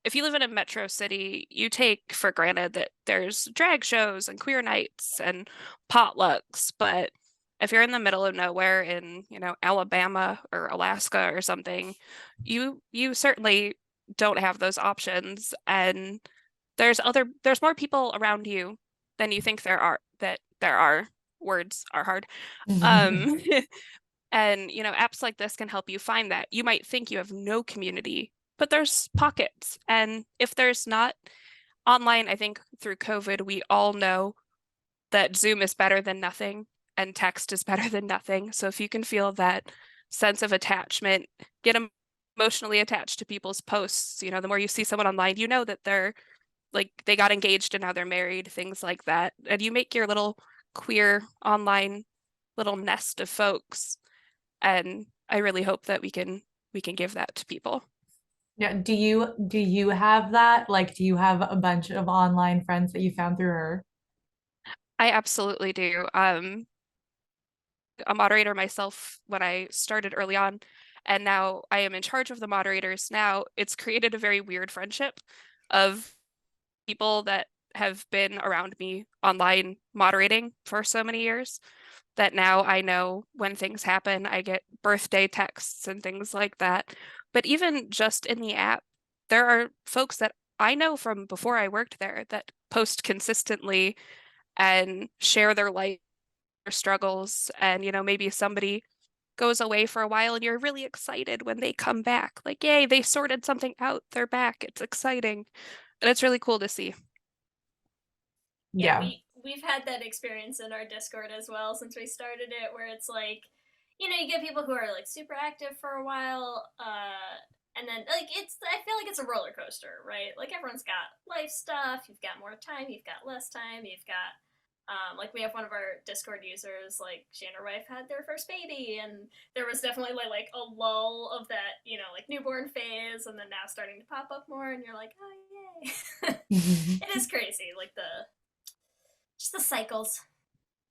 if you live in a metro city, you take for granted that there's drag shows and queer nights and potlucks. But if you're in the middle of nowhere in, Alabama or Alaska or something, you certainly don't have those options. And there's more people around you than you think there are. Words are hard. Um, and apps like this can help you find that. You might think you have no community, but there's pockets. And if there's not online, I think through COVID, we all know that Zoom is better than nothing and text is better than nothing. So if you can feel that sense of attachment, get emotionally attached to people's posts, the more you see someone online, you know that they're like they got engaged and now they're married, things like that. And you make your little queer online little nest of folks. And I really hope that we can give that to people. Yeah, do you have that? Like, do you have a bunch of online friends that you found through her? I absolutely do. A moderator myself when I started early on, and now I am in charge of the moderators. Now it's created a very weird friendship of people that have been around me online moderating for so many years that now I know when things happen, I get birthday texts and things like that. But even just in the app, there are folks that I know from before I worked there that post consistently and share their life, their struggles, and maybe somebody goes away for a while and you're really excited when they come back. Like, yay, they sorted something out, they're back. It's exciting. And it's really cool to see. Yeah, Yeah. we've had that experience in our Discord as well since we started it, where it's like, you get people who are like super active for a while, and then like I feel like it's a roller coaster, right? Like everyone's got life stuff. You've got more time. You've got less time. You've got like we have one of our Discord users, like she and her wife had their first baby, and there was definitely like a lull of that, like newborn phase, and then now starting to pop up more, and you're like, oh yay! It is crazy, like just the cycles,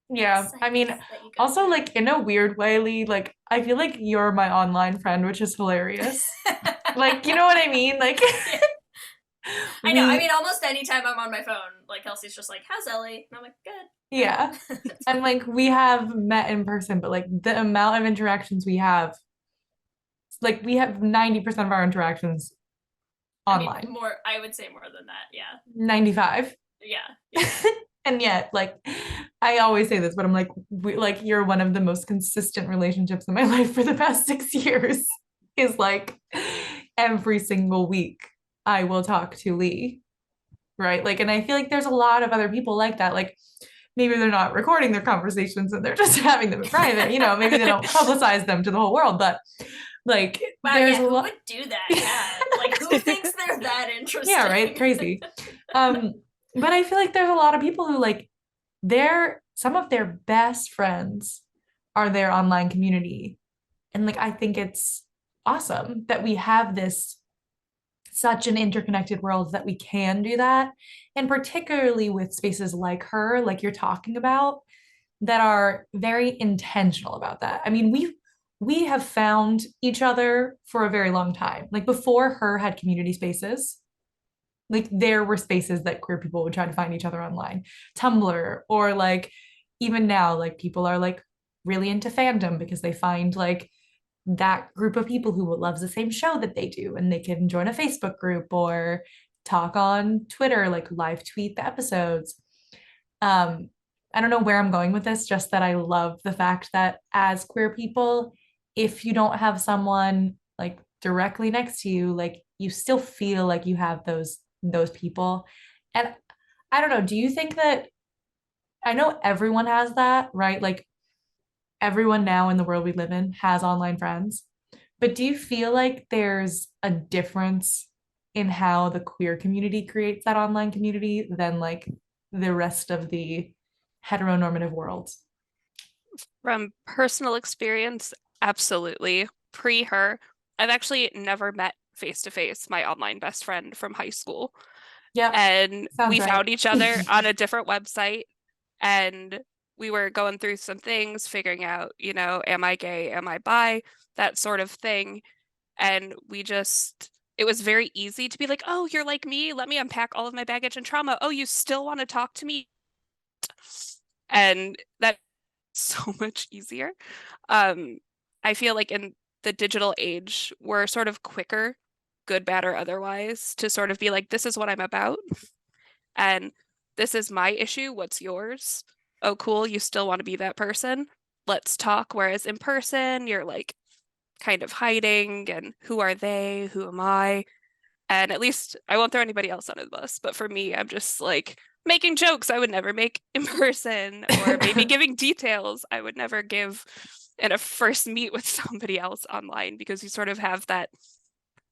Yeah, I mean, that you go also through. like in a weird way, Lee, like I feel like you're my online friend, which is hilarious. Like, you know what I mean? Like Yeah, I know. I we mean, almost anytime I'm on my phone, like Kelsey's just like, "How's Ellie?" And I'm like, "Good." yeah. It's And fine. like we have met in person, but like the amount of interactions we have, like we have 90% of our interactions I mean, online. more. I would say more than that. Yeah, 95. yeah, yeah. And yet, like I always say this, but I'm like, like you're one of the most consistent relationships in my life for the past 6 years. Is like every single week I will talk to Lee, right? Like, and I feel like there's a lot of other people like that. Like maybe they're not recording their conversations and they're just having them in private, maybe they don't publicize them to the whole world, but like Wow. there's Yeah. a Who lot. would do that? Yeah. Like, who thinks they're that Yeah, right. interesting? Crazy. Um, but I feel like there's a lot of people who like some of their best friends are their online community. And like I think it's awesome that we have this such an interconnected world that we can do that. And particularly with spaces like her, like you're talking about, that are very intentional about that. I mean, we have found each other for a very long time. Like before her had community spaces, like there were spaces that queer people would try to find each other online, Tumblr, or like even now, like people are like really into fandom because they find like that group of people who loves the same show that they do, and they can join a Facebook group or talk on Twitter, like live tweet the episodes. Um, I don't know where I'm going with this, just that I love the fact that as queer people, if you don't have someone like directly next to you, like you still feel like you have those people. And I don't know, do you think that I know everyone has that, right? Like everyone now in the world we live in has online friends. But do you feel like there's a difference in how the queer community creates that online community than like the rest of the heteronormative world? From personal experience, absolutely. Pre her, I've actually never met face to face my online best friend from high school. Yep, And sounds we right. found each other on a different website and we were going through some things, figuring out, am I gay? Am I bi? That sort of thing. And we just it was very easy to be like, oh, you're like me. Let me unpack all of my baggage and trauma. Oh, you still want to talk to me? And that's so much easier. I feel like in the digital age, we're sort of quicker, good, bad, or otherwise, to sort of be like, this is what I'm about. And this is my issue. What's yours? Oh, cool. You still want to be that person? Let's talk. Whereas in person, you're like kind of hiding and who are they? Who am I? And at least I won't throw anybody else under the bus, but for me, I'm just like making jokes I would never make in person, or maybe giving details I would never give in a first meet with somebody else online, because you sort of have that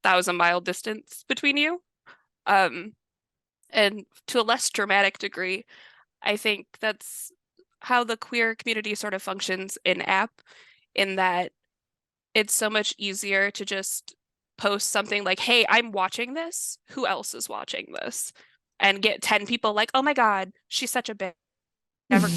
1,000-mile distance between you. And to a less dramatic degree, I think that's how the queer community sort of functions in app, in that it's so much easier to just post something like, hey, I'm watching this. Who else is watching this? And get 10 people like, oh my God, she's such a bitch. Never